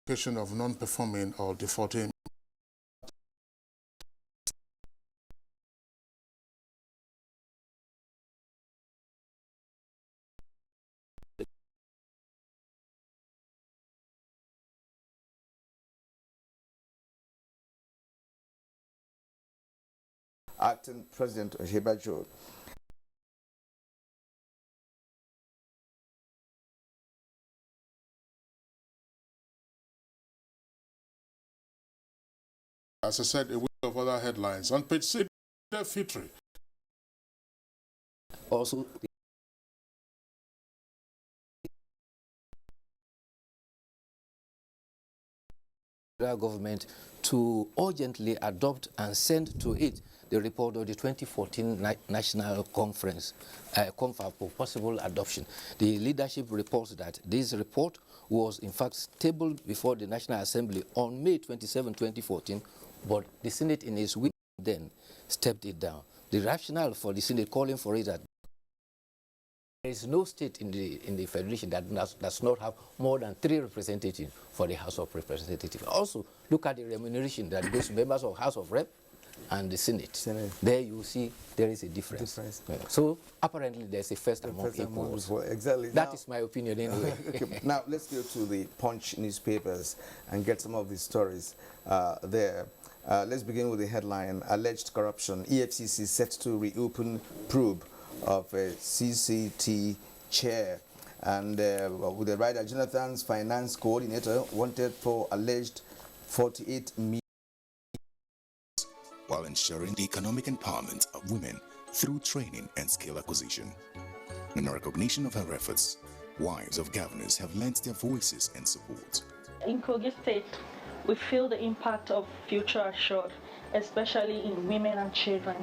of non-performing or defaulting Acting President Abuja. As I said, a week of other headlines. On page 6, Fitri. Also, the government to urgently adopt and send to it the report of the 2014 National Conference for possible adoption. The leadership reports that this report was in fact tabled before the National Assembly on May 27, 2014, but the Senate in its week then stepped it down. The rationale for the Senate calling for it that there is no state in the Federation that does not have more than 3 representatives for the House of Representatives. Also, look at the remuneration that goes to members of House of Rep and the Senate. There you see there is a difference. Yeah. So apparently there's a first among equals. Exactly. That is my opinion anyway. Okay. Now let's go to the Punch newspapers and get some of these stories there. Let's begin with the headline: Alleged corruption. EFCC set to reopen probe of a CCT chair. And with the writer, Jonathan's finance coordinator wanted for alleged 48 million. While ensuring the economic empowerment of women through training and skill acquisition. In recognition of her efforts, wives of governors have lent their voices and support. In Kogi State, we feel the impact of Future Assured, especially in women and children.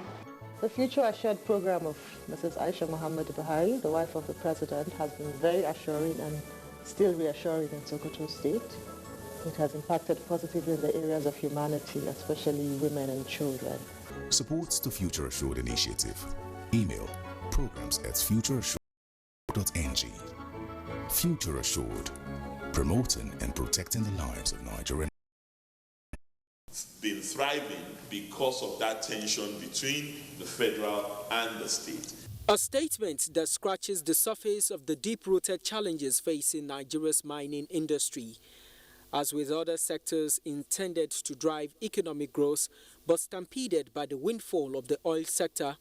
The Future Assured program of Mrs. Aisha Muhammad Buhari, the wife of the president, has been very assuring and still reassuring in Sokoto State. It has impacted positively in the areas of humanity, especially women and children. Supports the Future Assured initiative. Email programs@futureassured.ng. Future Assured, promoting and protecting the lives of Nigerian. Been thriving because of that tension between the federal and the state. A statement that scratches the surface of the deep-rooted challenges facing Nigeria's mining industry. As with other sectors intended to drive economic growth, but stampeded by the windfall of the oil sector,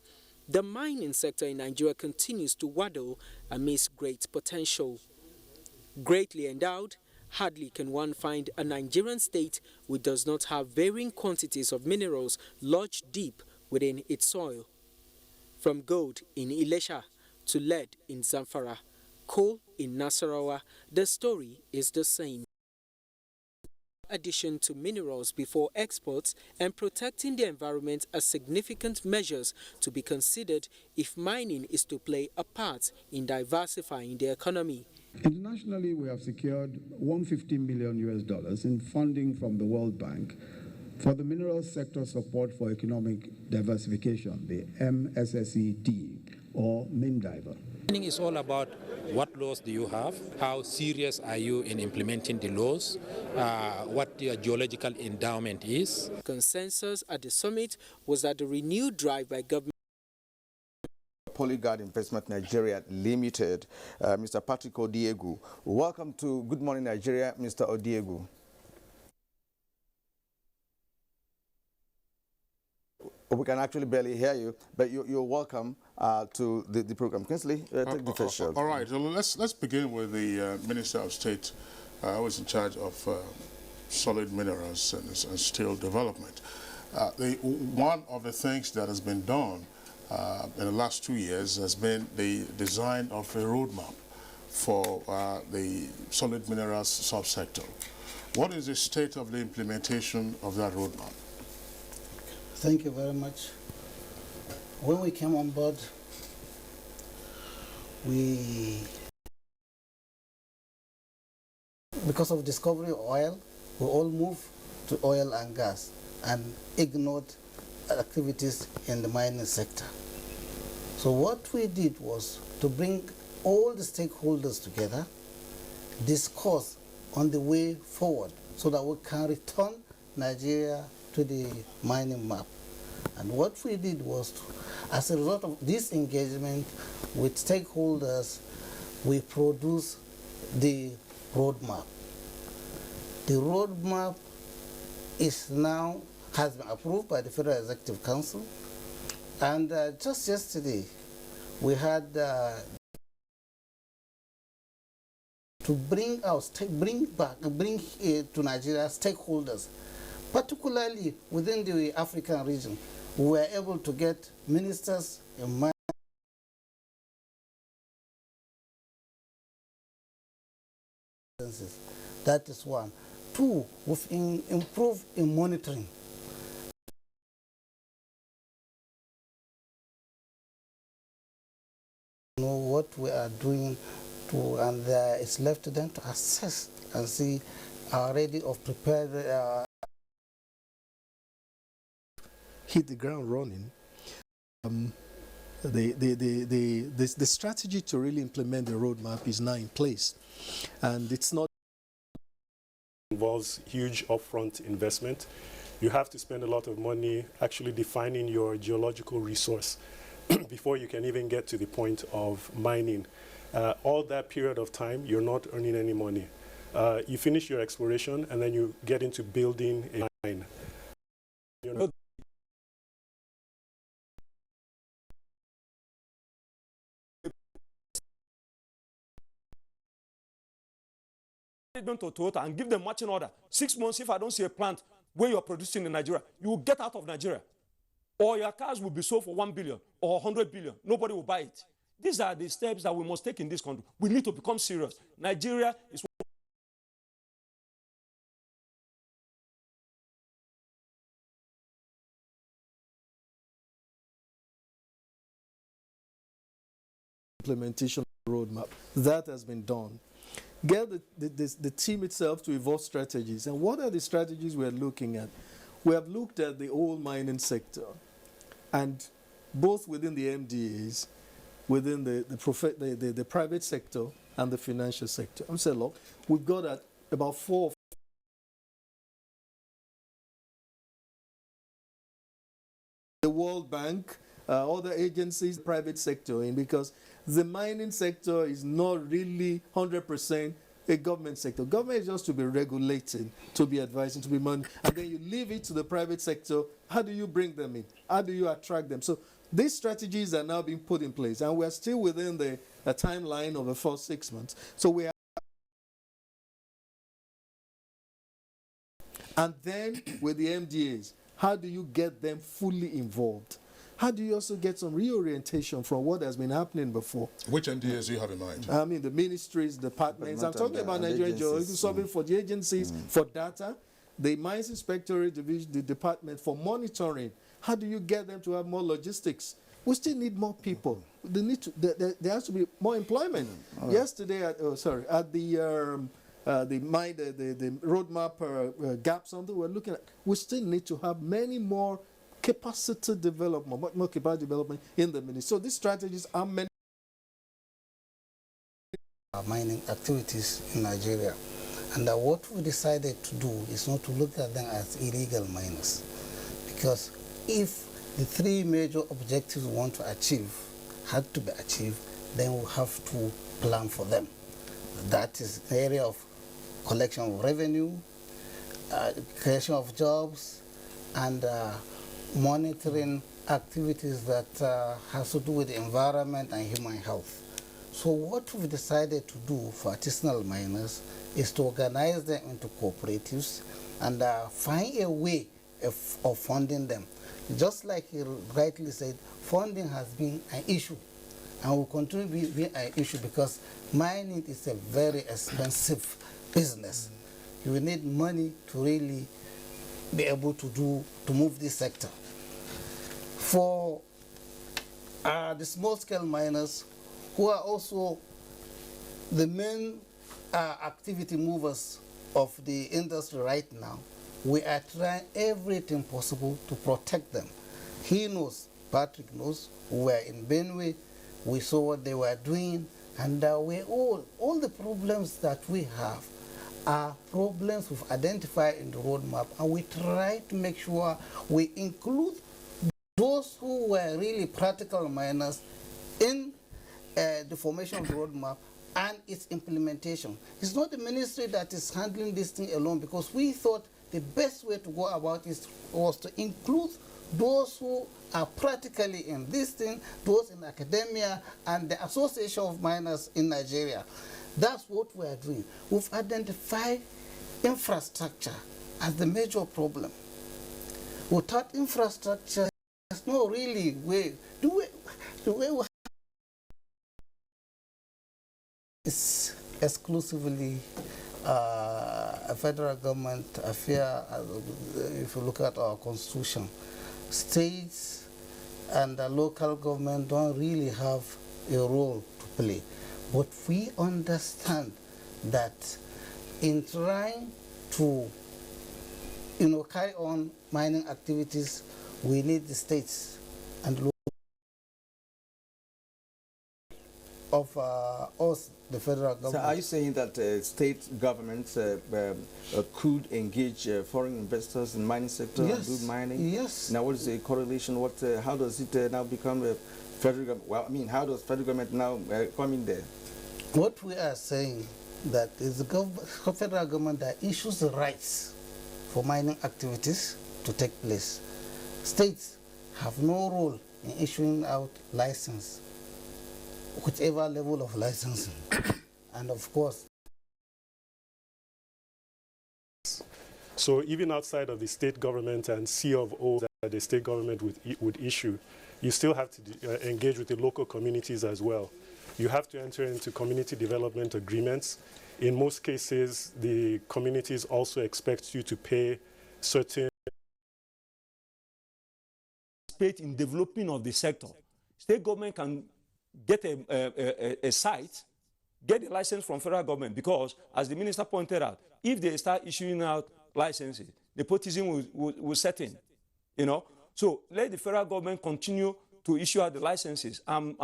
the mining sector in Nigeria continues to waddle amidst great potential. Greatly endowed, hardly can one find a Nigerian state which does not have varying quantities of minerals lodged deep within its soil. From gold in Ilesha to lead in Zamfara, coal in Nasarawa, the story is the same. Addition to minerals before exports and protecting the environment are significant measures to be considered if mining is to play a part in diversifying the economy. Internationally, we have secured $150 million in funding from the World Bank for the mineral sector support for economic diversification, the MSSED, or MINDIVER. Mining is all about what laws do you have, how serious are you in implementing the laws, what your geological endowment is. Consensus at the summit was that the renewed drive by government Polyguard Investment Nigeria Limited, Mr. Patrick Odiegu. Welcome to Good Morning Nigeria, Mr. Odiegu. We can actually barely hear you, but you're welcome to the program. Kinsley, take the first shot. All right, well, let's begin with the Minister of State, who is in charge of solid minerals and steel development. One of the things that has been done in the last 2 years has been the design of a roadmap for the solid minerals subsector. What is the state of the implementation of that roadmap? Thank you very much. When we came on board, because of discovery of oil, we all moved to oil and gas and ignored activities in the mining sector. So what we did was to bring all the stakeholders together, discuss on the way forward so that we can return Nigeria to the mining map. And what we did was, as a result of this engagement with stakeholders, we produced the roadmap. The roadmap has been approved by the Federal Executive Council, and just yesterday we had to bring to Nigeria stakeholders, particularly within the African region. We were able to get ministers in mind. That is one. Two, we've improved in monitoring. Know what we are doing, and it's left to them to assess and see are ready or prepared. Hit the ground running. The strategy to really implement the roadmap is now in place, and it's not. Involves huge upfront investment. You have to spend a lot of money actually defining your geological resource before you can even get to the point of mining. All that period of time, you're not earning any money. You finish your exploration and then you get into building a mine. Them to Toyota and give them marching order. 6 months, if I don't see a plant where you're producing in Nigeria, you will get out of Nigeria. Or your cars will be sold for 1 billion or 100 billion. Nobody will buy it. These are the steps that we must take in this country. We need to become serious. Nigeria is implementation roadmap. That has been done. Get the team itself to evolve strategies. And what are the strategies we're looking at? We have looked at the oil mining sector, and both within the MDAs, within the private sector and the financial sector. I'm saying, look, we've got at about 4. The World Bank, other agencies, private sector, because the mining sector is not really 100% a government sector. Government is just to be regulating, to be advising, to be money, and then you leave it to the private sector. How do you bring them in? How do you attract them? So these strategies are now being put in place, and we're still within the timeline of the first 6 months. So we are. And then with the MDAs, how do you get them fully involved? How do you also get some reorientation from what has been happening before? Which MDAs do you have in mind? I mean, the ministries, departments. I'm talking about Nigerian Geological Survey for the agencies, for data, the Mines Inspectorate Division, the department for monitoring. How do you get them to have more logistics? We still need more people. They need to, there has to be more employment. Right. Yesterday, at the roadmap gap something we're looking at, we still need to have many more capacity development, more capacity development in the ministry. So these strategies are many. Mining activities in Nigeria. And what we decided to do is not to look at them as illegal miners. Because if the 3 major objectives we want to achieve had to be achieved, then we have to plan for them. That is the area of collection of revenue, creation of jobs, and monitoring activities that has to do with the environment and human health. So what we've decided to do for artisanal miners is to organize them into cooperatives and find a way of funding them. Just like you rightly said, funding has been an issue and will continue to be an issue because mining is a very expensive business. You will need money to really be able to move this sector. For the small-scale miners, who are also the main activity movers of the industry right now, we are trying everything possible to protect them. He knows, Patrick knows, we were in Benue, we saw what they were doing, and all the problems that we have are problems we've identified in the roadmap, and we try to make sure we include those who were really practical miners in the formation of the roadmap and its implementation. It's not the ministry that is handling this thing alone, because we thought the best way to go about it was to include those who are practically in this thing, those in academia, and the Association of Miners in Nigeria. That's what we are doing. We've identified infrastructure as the major problem. Without infrastructure, there's no really way. The way we is exclusively a federal government affair. If you look at our constitution, states and the local government don't really have a role to play. But we understand that in trying to, carry on mining activities, we need the states and local of us, the federal government. So are you saying that state governments could engage foreign investors in mining sector and do mining? Yes. Now, what is the correlation? How does it now become a federal government? Well, I mean, how does federal government now come in there? What we are saying that is the federal government that issues the rights for mining activities to take place. States have no role in issuing out license, whichever level of licensing. And of course, so even outside of the state government and C of O that the state government would issue, you still have to engage with the local communities as well. You have to enter into community development agreements. In most cases, the communities also expect you to pay certain in development of the sector. State government can get a site, get a license from federal government, because, as the minister pointed out, if they start issuing out licenses, nepotism will set in, So let the federal government continue to issue out the licenses and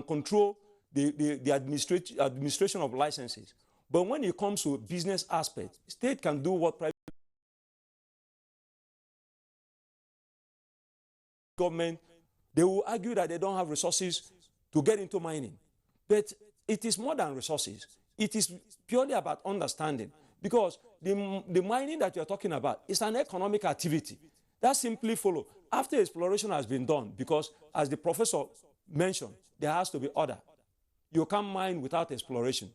control the administration of licenses. But when it comes to business aspect, state can do what private government, they will argue that they don't have resources to get into mining. But it is more than resources. It is purely about understanding, because the mining that you're talking about is an economic activity. That simply follows after exploration has been done, because as the professor mentioned, there has to be order. You can't mine without exploration.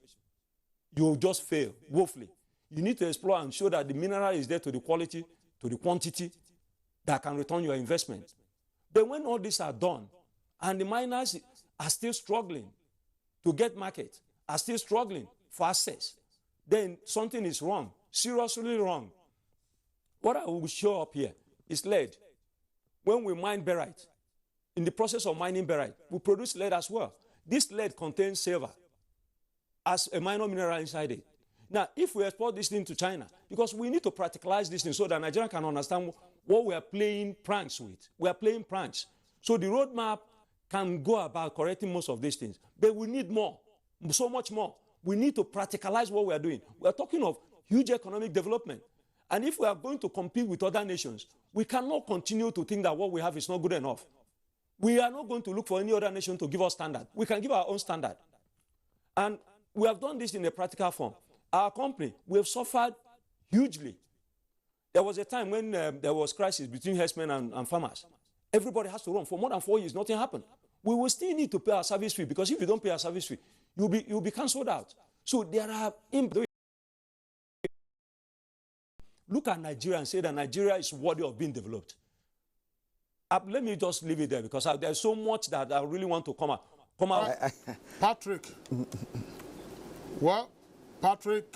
You'll just fail woefully. You need to explore and show that the mineral is there to the quality, to the quantity that can return your investment. But when all these are done, and the miners are still struggling to get market, are still struggling for access, then something is wrong, seriously wrong. What I will show up here is lead. When we mine barite, in the process of mining barite, we produce lead as well. This lead contains silver as a minor mineral inside it. Now, if we export this thing to China, because we need to practicalize this thing so that Nigeria can understand what we are playing pranks with. We are playing pranks. So the roadmap can go about correcting most of these things. But we need more, so much more. We need to practicalize what we are doing. We are talking of huge economic development. And if we are going to compete with other nations, we cannot continue to think that what we have is not good enough. We are not going to look for any other nation to give us standard. We can give our own standard. And we have done this in a practical form. Our company, we have suffered hugely. There was a time when there was crisis between herdsmen and farmers. Everybody has to run. For more than 4 years, nothing happened. We will still need to pay our service fee, because if you don't pay our service fee, you'll be cancelled out. So there are... Look at Nigeria and say that Nigeria is worthy of being developed. Let me just leave it there, because there's so much that I really want to come out. Patrick. Well, Patrick,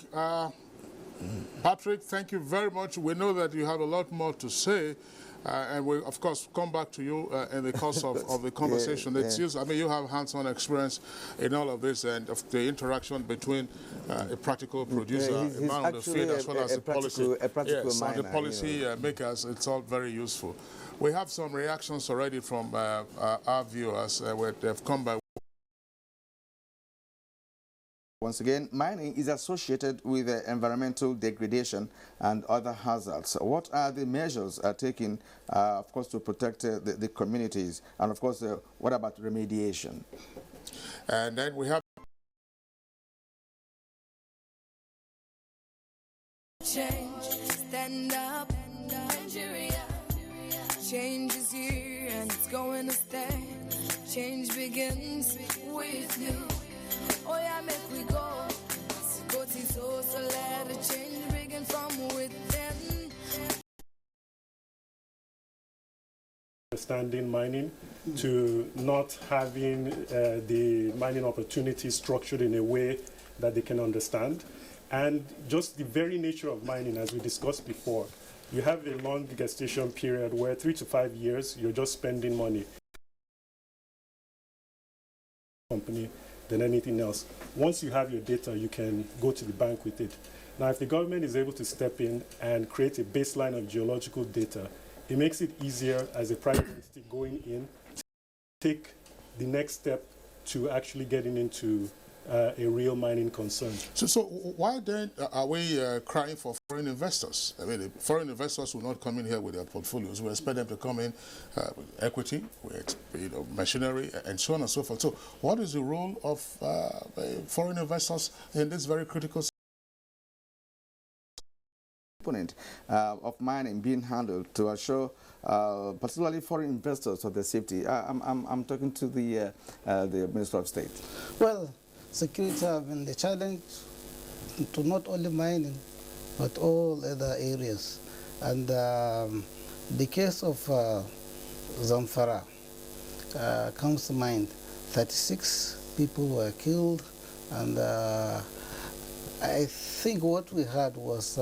thank you very much. We know that you have a lot more to say, and we'll, of course, come back to you in the course of the conversation. I mean, you have hands-on experience in all of this and of the interaction between a practical producer, a man on the field, as well as a policy makers. It's all very useful. We have some reactions already from our viewers where they've come by Once again, mining is associated with environmental degradation and other hazards. What are the measures taken, of course, to protect the communities? And of course, what about remediation? And then we have change, stand up, Nigeria. Change is here and it's going to stay. Change begins with you. Oh yeah, make we go. Go to so let the change begin from within. Understanding mining to not having the mining opportunities structured in a way that they can understand. And just the very nature of mining, as we discussed before, you have a long gestation period where 3 to 5 years, you're just spending money. Company than anything else. Once you have your data, you can go to the bank with it. Now, if the government is able to step in and create a baseline of geological data, it makes it easier as a private entity going in to take the next step to actually getting into a real mining concern. So why then are we crying for foreign investors? I mean, foreign investors will not come in here with their portfolios. We expect them to come in with equity, with machinery, and so on and so forth. So what is the role of foreign investors in this very critical component of mining being handled to assure particularly foreign investors of their safety? I'm talking to the Minister of State. Well, security has been the challenge to not only mining, but all other areas. And the case of Zamfara comes to mind. 36 people were killed, and I think what we had was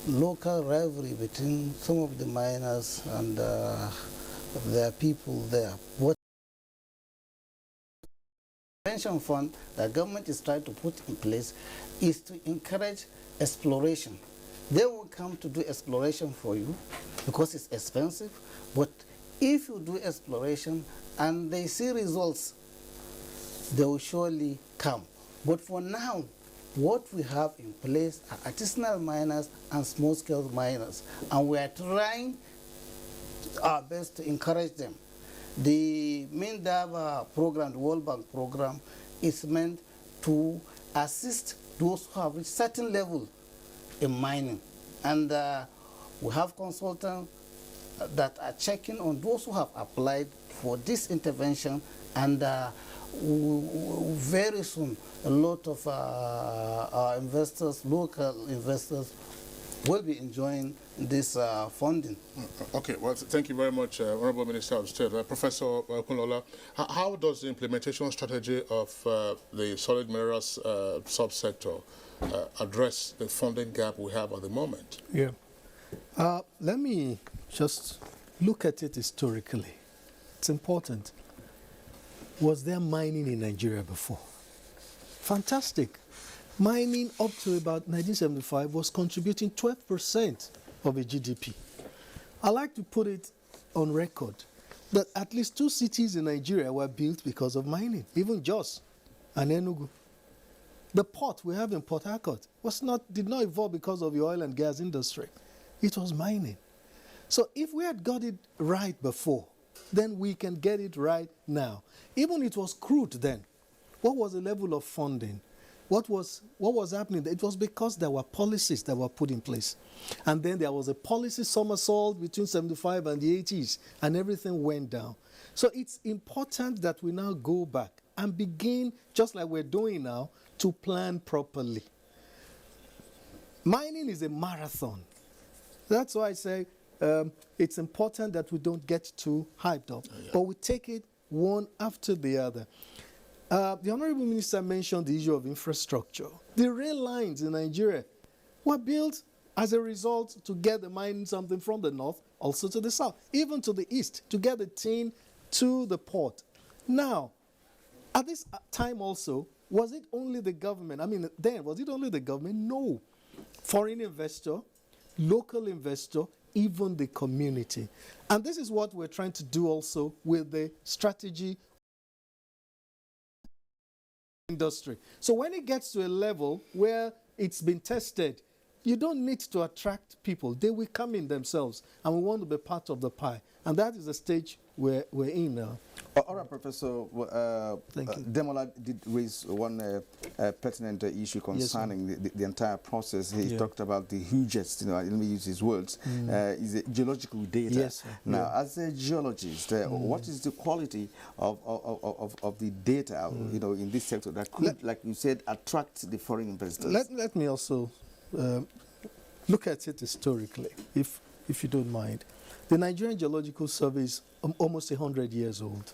local rivalry between some of the miners and their people there. What pension fund the government is trying to put in place is to encourage exploration. They will come to do exploration for you because it's expensive, but if you do exploration and they see results, they will surely come. But for now, what we have in place are artisanal miners and small-scale miners, and we are trying our best to encourage them. The MINDAB program, the World Bank program, is meant to assist those who have reached certain level in mining. And we have consultants that are checking on those who have applied for this intervention, and very soon a lot of our investors, local investors, will be enjoying this funding. Okay, well, thank you very much, Honorable Minister of State. Professor Okunlola, how does the implementation strategy of the solid minerals subsector address the funding gap we have at the moment? Yeah. Let me just look at it historically. It's important. Was there mining in Nigeria before? Fantastic. Mining up to about 1975 was contributing 12% of a GDP. I like to put it on record that at least 2 cities in Nigeria were built because of mining, even Jos and Enugu. The port we have in Port Harcourt did not evolve because of the oil and gas industry. It was mining. So if we had got it right before, then we can get it right now. Even it was crude then. What was the level of funding? What was happening? It was because there were policies that were put in place. And then there was a policy somersault between 75 and the 80s, and everything went down. So it's important that we now go back and begin, just like we're doing now, to plan properly. Mining is a marathon. That's why I say it's important that we don't get too hyped up, but we take it one after the other. The Honorable Minister mentioned the issue of infrastructure. The rail lines in Nigeria were built as a result to get the mining something from the north, also to the south, even to the east, to get the tin to the port. Now, at this time also, was it only the government? I mean, then, was it only the government? No. Foreign investor, local investor, even the community. And this is what we're trying to do also with the strategy industry. So when it gets to a level where it's been tested, you don't need to attract people. They will come in themselves, and we want to be part of the pie. And that is the stage we're in now. All right, Professor. Demola did raise one pertinent issue concerning the entire process. He talked about the hugest, let me use his words, is the geological data. Yes, now, as a geologist, what is the quality of the data, in this sector that could, like you said, attract the foreign investors? Let me also look at it historically, if you don't mind. The Nigerian Geological Survey is almost 100 years old.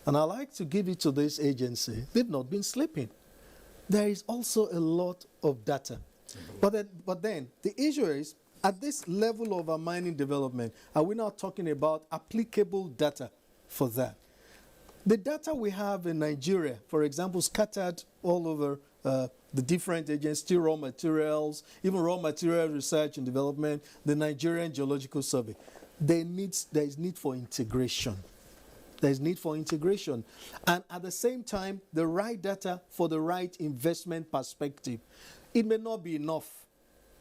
And I like to give it to this agency. They've not been sleeping. There is also a lot of data. But then the issue is, at this level of our mining development, are we not talking about applicable data for that? The data we have in Nigeria, for example, scattered all over the different agencies, steel raw materials, even raw material research and development, the Nigerian Geological Survey. There is need for integration. There is need for integration. And at the same time, the right data for the right investment perspective. It may not be enough.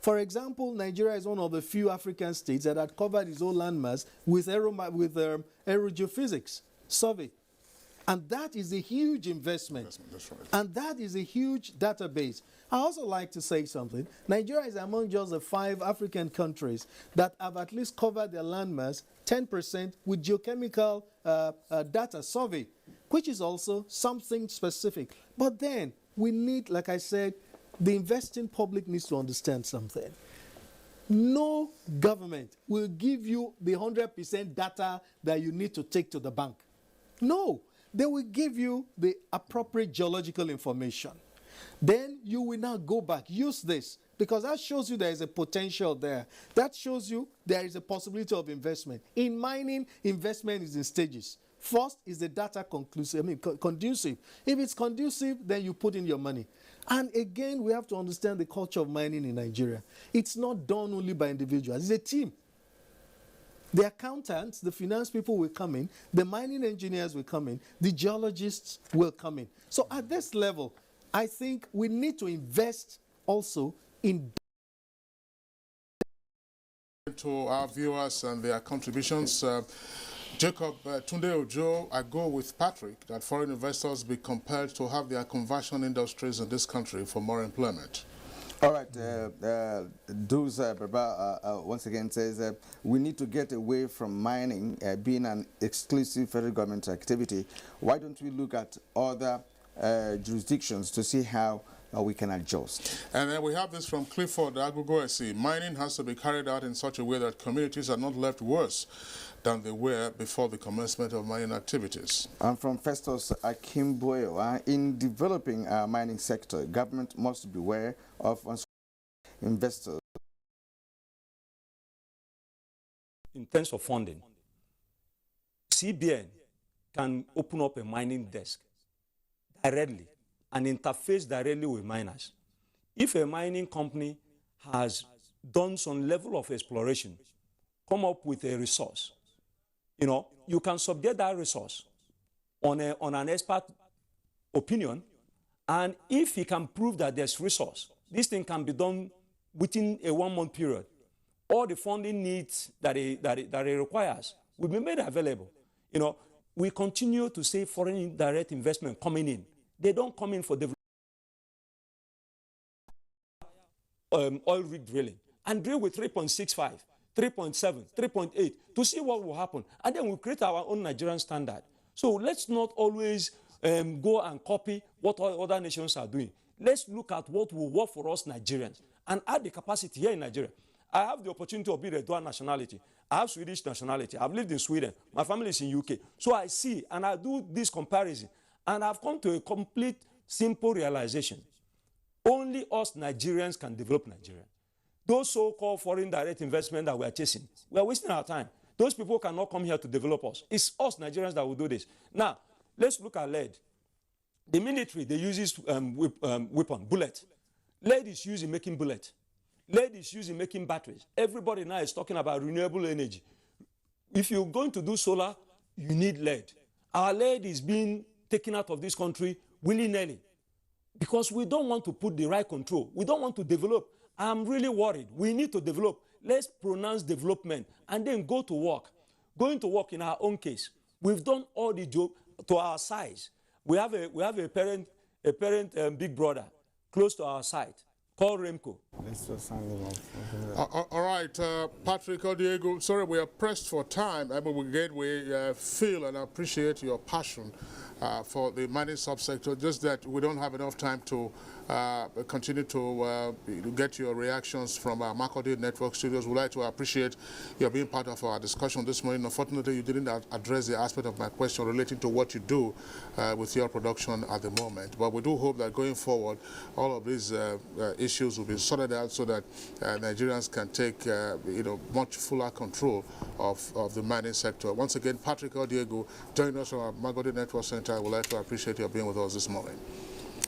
For example, Nigeria is one of the few African states that had covered its own landmass with aerogeophysics survey. And that is a huge investment. That's right. And that is a huge database. I also like to say something. Nigeria is among just the 5 African countries that have at least covered their landmass 10% with geochemical data survey, which is also something specific. But then we need, like I said, the investing public needs to understand something. No government will give you the 100% data that you need to take to the bank. No. They will give you the appropriate geological information. Then you will now go back, use this, because that shows you there is a potential there. That shows you there is a possibility of investment. In mining, investment is in stages. First is the data conducive. If it's conducive, then you put in your money. And again, we have to understand the culture of mining in Nigeria. It's not done only by individuals. It's a team. The accountants, the finance people will come in, the mining engineers will come in, the geologists will come in. So at this level, I think we need to invest also in... To our viewers and their contributions, Jacob Tunde Ojo, I go with Patrick that foreign investors be compelled to have their conversion industries in this country for more employment. All right, Baba once again says we need to get away from mining being an exclusive federal government activity. Why don't we look at other jurisdictions to see how we can adjust? And then we have this from Clifford Agugoesi. Mining has to be carried out in such a way that communities are not left worse than they were before the commencement of mining activities. And from Festus Akimboyo, in developing our mining sector, government must beware of investors. In terms of funding, CBN can open up a mining desk directly and interface directly with miners. If a mining company has done some level of exploration, come up with a resource, you can subject that resource on an expert opinion, and if he can prove that there's resource, this thing can be done within a 1-month period. All the funding needs that it requires will be made available. We continue to say foreign direct investment coming in. They don't come in for development. Oil rig drilling and drill with 3.65, 3.7, 3.8 to see what will happen. And then we create our own Nigerian standard. So let's not always go and copy what other nations are doing. Let's look at what will work for us Nigerians and add the capacity here in Nigeria. I have the opportunity of being a dual nationality. I have Swedish nationality. I've lived in Sweden. My family is in UK. So I see and I do this comparison. And I've come to a complete, simple realization. Only us Nigerians can develop Nigeria. Those so-called foreign direct investment that we are chasing, we are wasting our time. Those people cannot come here to develop us. It's us Nigerians that will do this. Now, let's look at lead. The military, they use weapon, bullet. Lead is used in making bullets. Lead is used in making batteries. Everybody now is talking about renewable energy. If you're going to do solar, you need lead. Our lead is being taken out of this country willy-nilly. because we don't want to put the right control. We don't want to develop. I'm really worried. We need to develop. Let's pronounce development and then go to work. Going to work in our own case. We've done all the job to our size. We have a parent big brother close to our side called Remco. All right, Patrick or Diego, sorry, we are pressed for time. I mean, we feel and appreciate your passion for the mining subsector, just that we don't have enough time to continue to get your reactions from our Makurdi Network studios. We'd like to appreciate your being part of our discussion this morning. Unfortunately, you didn't address the aspect of my question relating to what you do with your production at the moment. But we do hope that going forward, all of these issues will be sorted out so that Nigerians can take much fuller control of the mining sector. Once again, Patrick or Diego, join us from our Makurdi Network Center. I would like to appreciate your being with us this morning.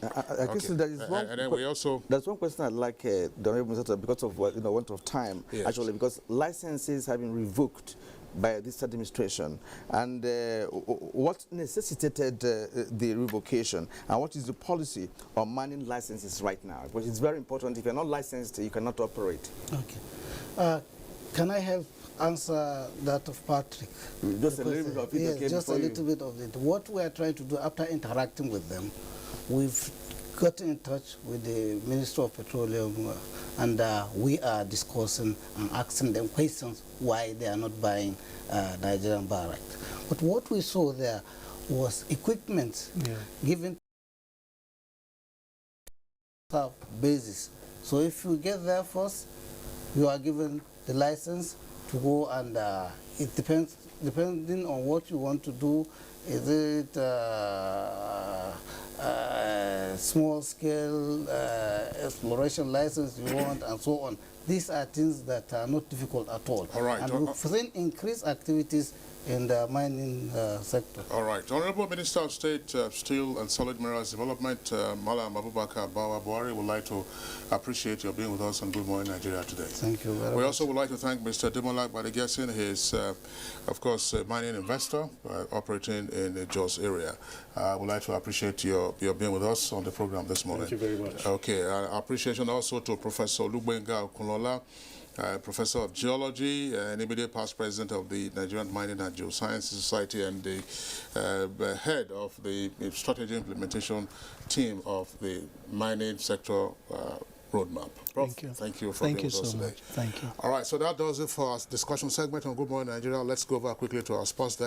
I guess there is one. And then we also. There's one question I'd like the Honourable Minister, because of want of time, yes. Actually, because licenses have been revoked by this administration, and what necessitated the revocation, and what is the policy on mining licenses right now? Because it's very important. If you're not licensed, you cannot operate. Okay. Can I have answer that of Patrick? Just a little bit of it. Yes, Okay, just a little bit of it. What we are trying to do after interacting with them, we've gotten in touch with the Minister of Petroleum and we are discussing and asking them questions why they are not buying Nigerian barrack. But what we saw there was equipment given basis. So if you get there first, you are given the license to go, and it depends, depending on what you want to do. Is it small scale exploration license you want, and so on? These are things that are not difficult at all. All right. And we've seen increased activities in the mining sector. All right. Honourable Minister of State, Steel and Solid Minerals Development, Malam Abubakar Bawa Buhari, would like to appreciate your being with us on Good Morning Nigeria today. Thank you very much. We also would like to thank Mr. Demola Badigesin. He is, of course, a mining investor operating in the Jos area. We'd like to appreciate your being with us on the program this morning. Thank you very much. Okay. Appreciation also to Professor Lugbenga Okunola, Professor of Geology and immediate past president of the Nigerian Mining and Geosciences Society, and the head of the strategy implementation team of the mining sector roadmap. Prof, thank you for being with us today. Thank you. All right, so that does it for our discussion segment on Good Morning Nigeria. Let's go over quickly to our sports desk.